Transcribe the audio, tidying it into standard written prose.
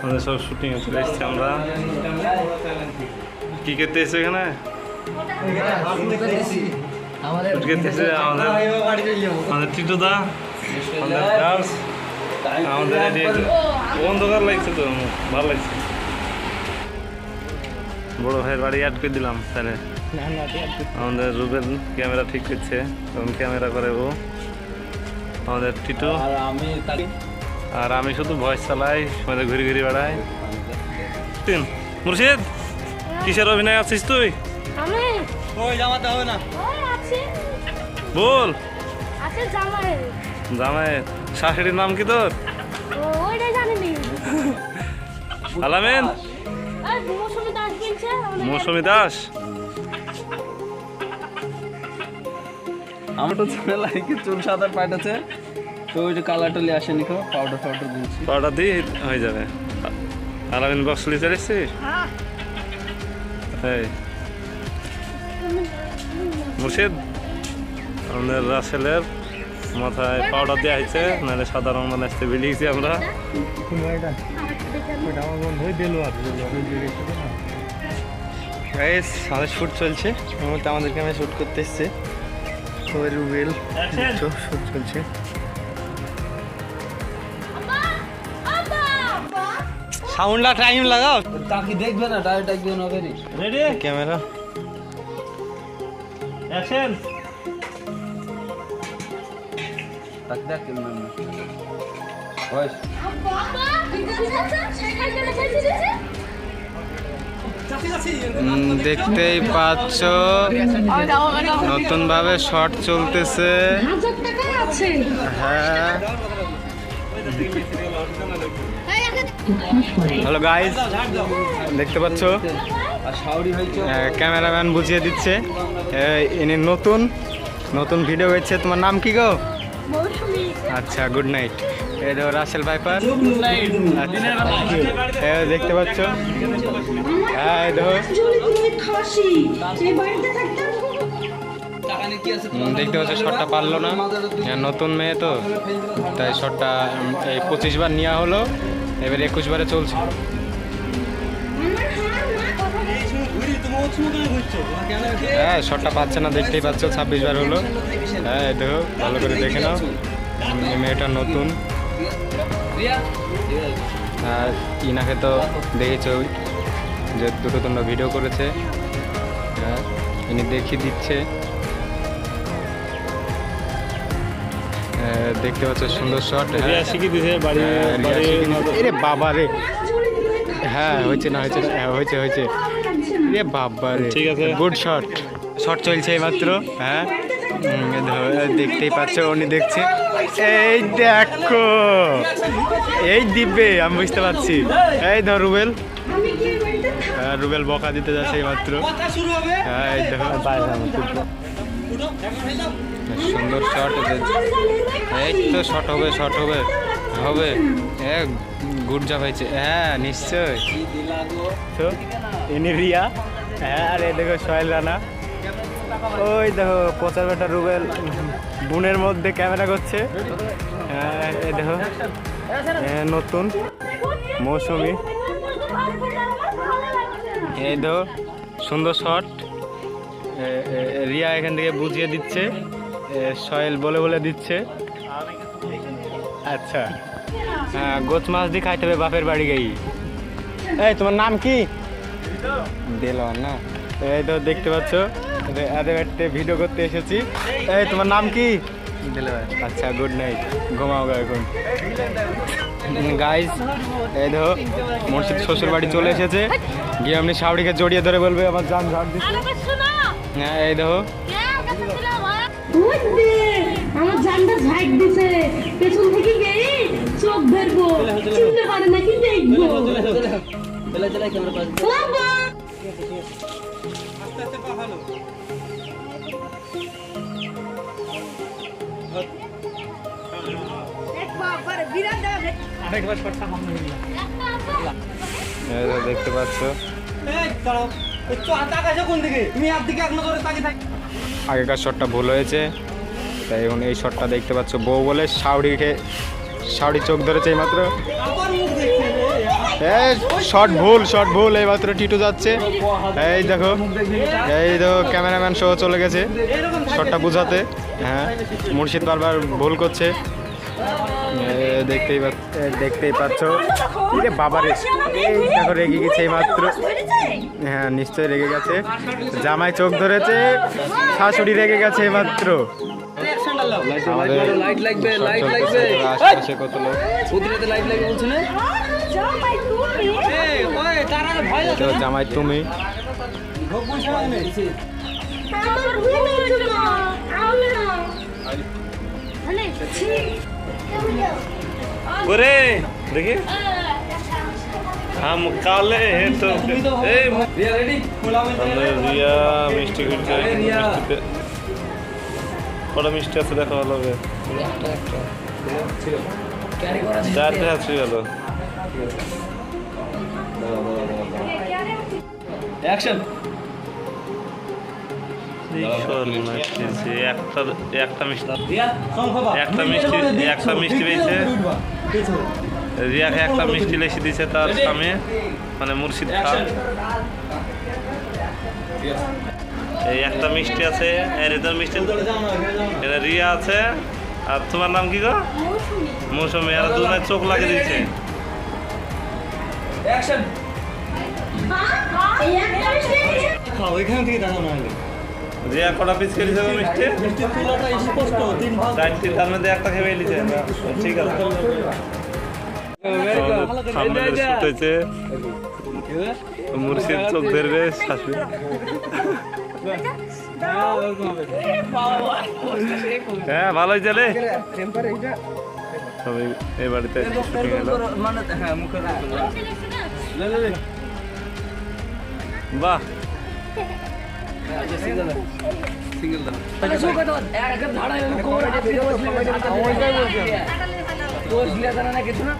আমাদের সব শুটিং চলে এসেছি আমরা। কি করতে এসেছে এখানে? আমাদের টিটুদা, আমাদের গার্লস, আমাদের অন্ধকার লাগছে তো, ভালো লাগছে। বড় ভাইয়ের বাড়ি অ্যাড করে দিলাম তাহলে। আমাদের রুবেল ক্যামেরা ঠিক করছে, তখন ক্যামেরা করে ও। আমাদের টিটু আর আমি শুধু ভয়েস চালাই, আমাদের ঘুরে ঘুরে বেড়াই। মুর্শিদ, কিসের অভিনয় আছিস তুই? বল। জামাই শাশুড়ির নাম কি তোর? আলামিন, মৌসুমী দাস। আমার তো লাইকে চুল সাদা পাঠাচ্ছে, তো ওই যে কালার টলি আসেনি, পাউডার দিয়েছি, পাউডার দিয়ে হয়ে যাবে। আলামিন বক্সলি চলেছিস? এই মুর্শিদ, আমাদের রাসেলের মাথায় পাউডার দেওয়া হয়েছে, নাহলে সাদা রঙ আসতে বেরিয়েছি আমরা। আমাদের শ্যুট চলছে, আমাদের ক্যামেরা শ্যুট করতে এসছে। ওই রুবেল শ্যুট চলছে। সাউন্ডটা টাইম লাগাও, তাকে দেখবে না, ডাইরেক্ট দেখবে না। Ready camera action. তাক দেখ ভয়েস। দেখতেই পাচ্ছ নতুন ভাবে শর্ট চলতেছে। হ্যাঁ, হ্যালো গাইজ, দেখতে পাচ্ছ ক্যামেরাম্যান বুঝিয়ে দিচ্ছে। ইনি নতুন ভিডিও হয়েছে। তোমার নাম কি গো? আচ্ছা, গুড নাইট। এই দেখো রাসেল ভাইপার, দেখতে পাচ্ছ। হ্যাঁ, এই দেখো দেখতে পাচ্ছ শটটা পারলো না, নতুন মেয়ে তো, তাই শটটা এই 25 বার নেওয়া হলো, এবার 21 বারে চলছে। হ্যাঁ, শটটা পাচ্ছে না, দেখতেই পাচ্ছ 26 বার হলো। হ্যাঁ, দেখো ভালো করে দেখে নাও, মেয়েটা নতুন। আর ইনাকে তো দেখেছো যে দুটো তোমরা ভিডিও করেছে। হ্যাঁ, ইনি দেখিয়ে দিচ্ছে, দেখতে পাচ্ছ সুন্দর শট। রে বাবা রে, হ্যাঁ হয়েছে না, হয়েছে রে বাবা রে, ঠিক আছে, গুড শট চলছে এইমাত্র। হ্যাঁ, দেখতেই পাচ্ছ, উনি দেখছে। এই দেখো, এই দিবে, আমি বুঝতে পারছি। এই ধর রুবেল বকা দিতে যাচ্ছে এইমাত্র। হ্যাঁ, এই দেখো সুন্দর শট। এই তো শট হবে। গুড জব হয়েছে। হ্যাঁ, নিশ্চয়। তো ইনি রিয়া। হ্যাঁ, আর এই দেখো সোহেল রানা। ওই দেখো প্রচার বেটা রুবেল বুনের মধ্যে ক্যামেরা করছে। হ্যাঁ, এই দেখো নতুন মৌসুমী। এই দেখো সুন্দর শট। রিয়া এখান থেকে বুঝিয়ে দিচ্ছে, সোহেল বলে দিচ্ছে। আচ্ছা, হ্যাঁ, গোছ মাছ দিয়ে খাইতে হবে বাপের বাড়ি গেই। এই তোমার নাম কি? দেলোয়ার না? এই তো দেখতে পাচ্ছ, ভিডিও করতে এসেছি। এই তোমার নাম কি? দেলোয়ার। আচ্ছা, গুড নাইট, ঘুমাও এখন গাইজ। এই দেখো মুর্শিদ শ্বশুর বাড়ি চলে এসেছে, গিয়ে আপনি শাওড়িকে জড়িয়ে ধরে বলবে আমার জান ঝাড় দিচ্ছে। হ্যাঁ, এই দেখো আমার জানটা ঝাইক দিছে, পেছন থেকে গেই চোখ ধরবো, চিনতে পারে না, কি দেখবো। দেখতে পাচ্ছ আগেকার শটটা ভুল হয়েছে, তাই এখন এই শটটা দেখতে পাচ্ছ। বউ বলে শাওড়ি চোখ ধরেছে এইমাত্র। এই শর্ট ভুল এই মাত্র টিটু যাচ্ছে। এই দেখো ক্যামেরাম্যান সহ চলে গেছে শটটা বুঝাতে। হ্যাঁ মুর্শিদ বারবার ভুল করছে, দেখতেই পাচ্ছ। রে বাবারে, এই দেখো রেগে গেছে এই মাত্র। হ্যাঁ নিশ্চয়ই রেগে গেছে, জামাই চোখ ধরেছে, শাশুড়ি রেগে গেছে এই মাত্র। আশেপাশে কত লোক, জামাই তুমি করে দেখি हम काले हैं तो রিয়া মিষ্টি ঘুরছে। কটা মিষ্টি আছে দেখা ভালো হবে। চারটে আছে গেল। একটা মিষ্টি পেয়েছে রিয়াকে, একটা মিষ্টি লেসি দিয়েছে তার স্বামী মানে মুর্শিদ খান। এই একটা মিষ্টি আছে, এর মিষ্টি এটা রিয়া আছে। আর তোমার নাম কি গো? মৌসুমি। আর দুজনের চোখ লাগিয়ে দিয়েছে। রিয়া কটা পিস খেয়েছে মিষ্টি? চারটি, তার মধ্যে একটা খেয়ে নিয়েছে। ঠিক আছে, মুর্শিদ চোখ ধরবে, শাশুড়ি। হ্যাঁ ভালোই চলে। সবাই এই বাড়িতে বাহ সিঙ্গেল